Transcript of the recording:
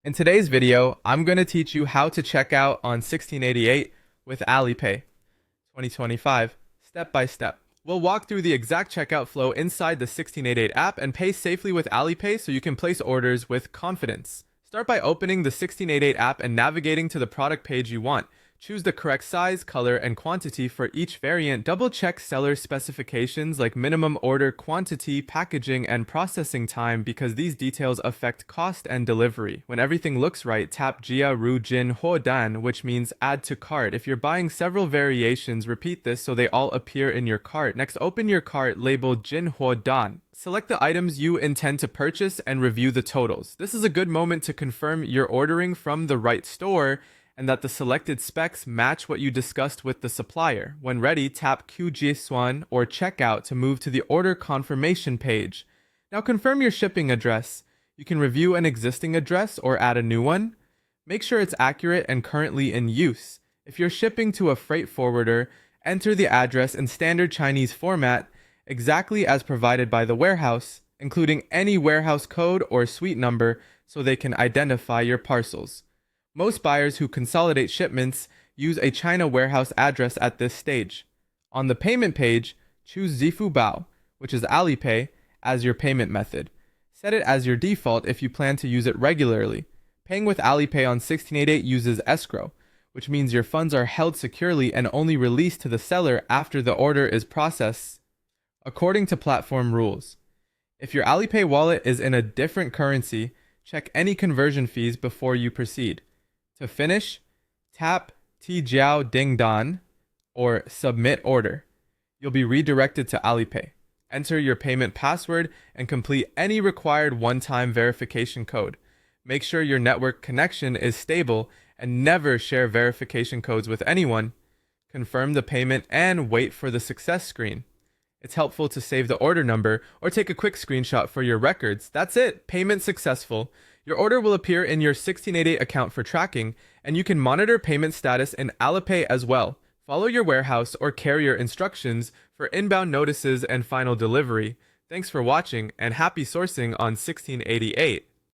In today's video, I'm going to teach you how to check out on 1688 with Alipay 2025, step by step. We'll walk through the exact checkout flow inside the 1688 app and pay safely with Alipay so you can place orders with confidence. Start by opening the 1688 app and navigating to the product page you want. Choose the correct size, color, and quantity for each variant. Double-check seller specifications like minimum order quantity, packaging, and processing time because these details affect cost and delivery. When everything looks right, tap Jia Ru Jin Ho Dan, which means add to cart. If you're buying several variations, repeat this so they all appear in your cart. Next, open your cart labeled Jin Ho Dan. Select the items you intend to purchase and review the totals. This is a good moment to confirm you're ordering from the right store and that the selected specs match what you discussed with the supplier. When ready, tap QG or Checkout to move to the order confirmation page. Now confirm your shipping address. You can review an existing address or add a new one. Make sure it's accurate and currently in use. If you're shipping to a freight forwarder, enter the address in standard Chinese format, exactly as provided by the warehouse, including any warehouse code or suite number so they can identify your parcels. Most buyers who consolidate shipments use a China warehouse address at this stage. On the payment page, choose Zifu Bao, which is Alipay, as your payment method. Set it as your default if you plan to use it regularly. Paying with Alipay on 1688 uses escrow, which means your funds are held securely and only released to the seller after the order is processed, according to platform rules. If your Alipay wallet is in a different currency, check any conversion fees before you proceed. To finish, tap Tijiao Ding Dan or Submit Order. You'll be redirected to Alipay. Enter your payment password and complete any required one-time verification code. Make sure your network connection is stable and never share verification codes with anyone. Confirm the payment and wait for the success screen. It's helpful to save the order number or take a quick screenshot for your records. That's it, payment successful. Your order will appear in your 1688 account for tracking, and you can monitor payment status in Alipay as well. Follow your warehouse or carrier instructions for inbound notices and final delivery. Thanks for watching, and happy sourcing on 1688.